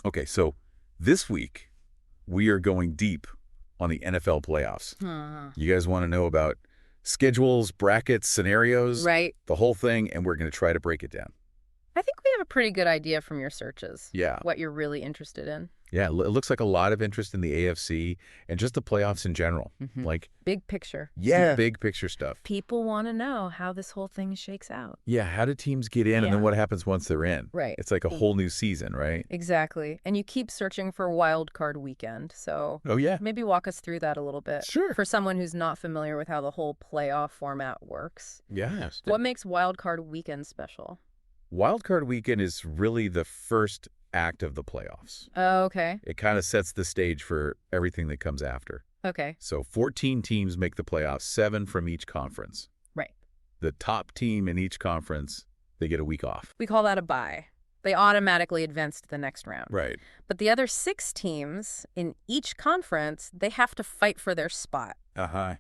Okay, so this week we are going deep on the NFL playoffs. You guys want to know about schedules, brackets, scenarios, Right. the whole thing, and we're going to try to break it down. I think we have a pretty good idea from your searches. Yeah. What you're really interested in. Yeah, it looks like a lot of interest in the AFC and just the playoffs in general. Like, Big picture. yeah, big picture stuff. People want to know how this whole thing shakes out. Yeah, how do teams get in and then what happens once they're in? Right. It's like a whole new season, right? Exactly. And you keep searching for wild card weekend. So Oh, yeah. maybe walk us through that a little bit. Sure. For someone who's not familiar with how the whole playoff format works. Yeah. What makes wild card weekend special? Wild Card Weekend is really the first act of the playoffs. Oh, okay. It kind of sets the stage for everything that comes after. Okay. So 14 teams make the playoffs, 7 from each conference. Right. The top team in each conference, they get a week off. We call that a bye. They automatically advance to the next round. Right. But the other 6 teams in each conference, they have to fight for their spot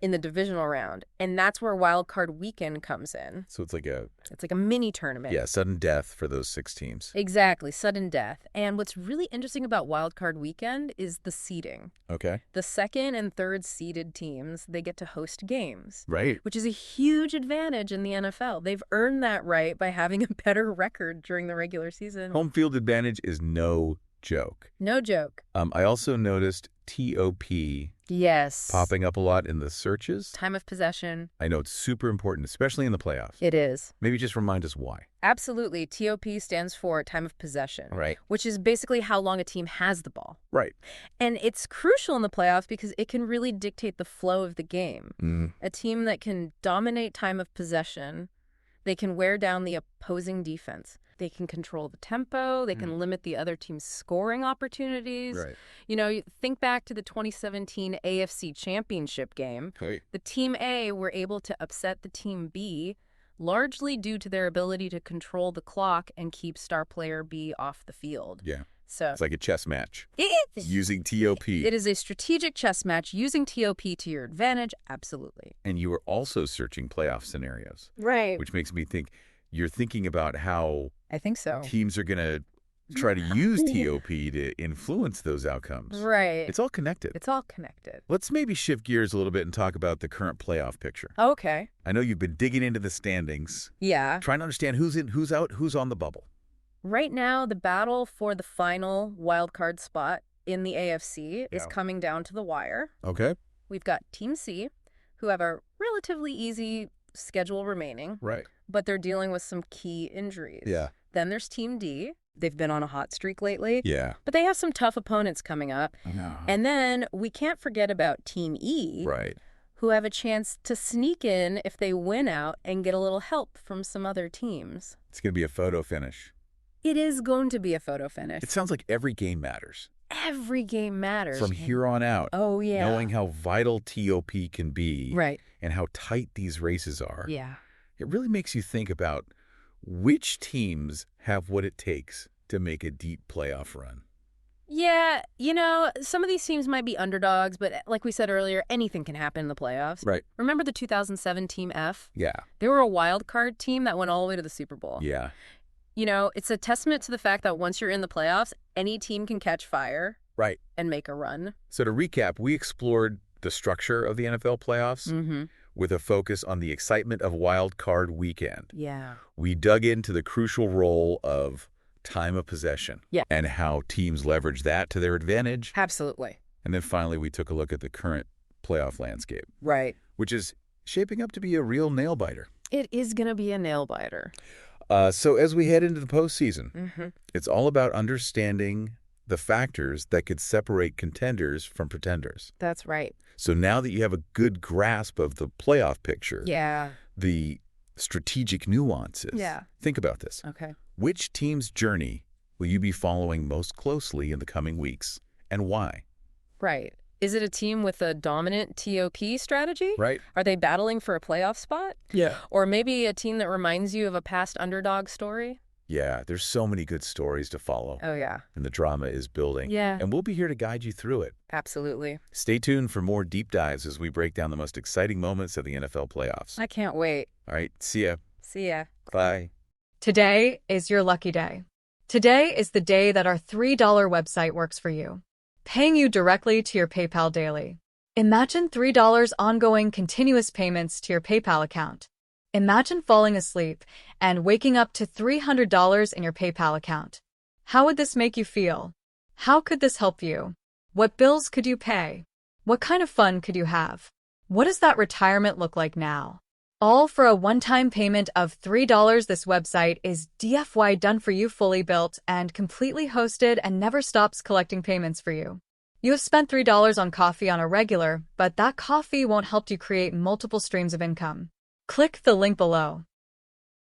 in the divisional round. And that's where wild card weekend comes in. So it's like a mini tournament. yeah, sudden death for those 6 teams. Exactly, sudden death. And what's really interesting about wild card weekend is the seeding. Okay. The second and third seeded teams, they get to host games. Right. Which is a huge advantage in the NFL. They've earned that right by having a better record during the regular season. Home field advantage is no joke. No joke. I also noticed TOP Yes. popping up a lot in the searches. Time of possession. I know it's super important, especially in the playoffs. It is. Maybe just remind us why. Absolutely. TOP stands for time of possession. Right. Which is basically how long a team has the ball. Right. And it's crucial in the playoffs because it can really dictate the flow of the game. A team that can dominate time of possession, they can wear down the opposing defense. They can control the tempo. They can limit the other team's scoring opportunities. Right. You know, you think back to the 2017 AFC Championship game. Hey. The Team A were able to upset the Team B largely due to their ability to control the clock and keep star player B off the field. Yeah. So It's like a chess match it is. using TOP. It is a strategic chess match using TOP to your advantage. Absolutely. And you were also searching playoff scenarios, Right. which makes me think you're thinking about how I think so. teams are going to try to use TOP to influence those outcomes. Right. It's all connected. It's all connected. Let's maybe shift gears a little bit and talk about the current playoff picture. Okay. I know you've been digging into the standings, Yeah. trying to understand who's in, who's out, who's on the bubble. Right now, the battle for the final wild card spot in the AFC is coming down to the wire. Okay. We've got Team C, who have a relatively easy schedule remaining, Right. but they're dealing with some key injuries. Yeah. Then there's Team D. They've been on a hot streak lately, Yeah. but they have some tough opponents coming up. And then we can't forget about Team E, Right. who have a chance to sneak in if they win out and get a little help from some other teams. It's going to be a photo finish. It is going to be a photo finish. It sounds like every game matters. Every game matters. From here on out. Oh, yeah. Knowing how vital TOP can be. Right. And how tight these races are. Yeah. It really makes you think about which teams have what it takes to make a deep playoff run. Yeah, you know, some of these teams might be underdogs, but like we said earlier, anything can happen in the playoffs. Right. Remember the 2007 Team F? Yeah. They were a wild card team that went all the way to the Super Bowl. Yeah. You know, it's a testament to the fact that once you're in the playoffs, any team can catch fire. Right. And make a run. So to recap, we explored the structure of the NFL playoffs with a focus on the excitement of Wild Card Weekend. Yeah. We dug into the crucial role of time of possession and how teams leverage that to their advantage. Absolutely. And then finally, we took a look at the current playoff landscape, Right. which is shaping up to be a real nail-biter. It is going to be a nail-biter. So as we head into the postseason, it's all about understanding the factors that could separate contenders from pretenders. That's right. So now that you have a good grasp of the playoff picture, the strategic nuances, think about this. Okay. Which team's journey will you be following most closely in the coming weeks, and why? Right. Is it a team with a dominant TOP strategy? Right. Are they battling for a playoff spot? Yeah. Or maybe a team that reminds you of a past underdog story? Yeah, there's so many good stories to follow. Oh, yeah. And the drama is building. Yeah. And we'll be here to guide you through it. Absolutely. Stay tuned for more deep dives as we break down the most exciting moments of the NFL playoffs. I can't wait. All right, see ya. See ya. Bye. Today is your lucky day. Today is the day that our $3 website works for you, paying you directly to your PayPal daily. Imagine $3 ongoing continuous payments to your PayPal account. Imagine falling asleep and waking up to $300 in your PayPal account. How would this make you feel? How could this help you? What bills could you pay? What kind of fun could you have? What does that retirement look like now? All for a one-time payment of $3. This website is DFY done for you, fully built and completely hosted, and never stops collecting payments for you. You have spent $3 on coffee on a regular, but that coffee won't help you create multiple streams of income. Click the link below.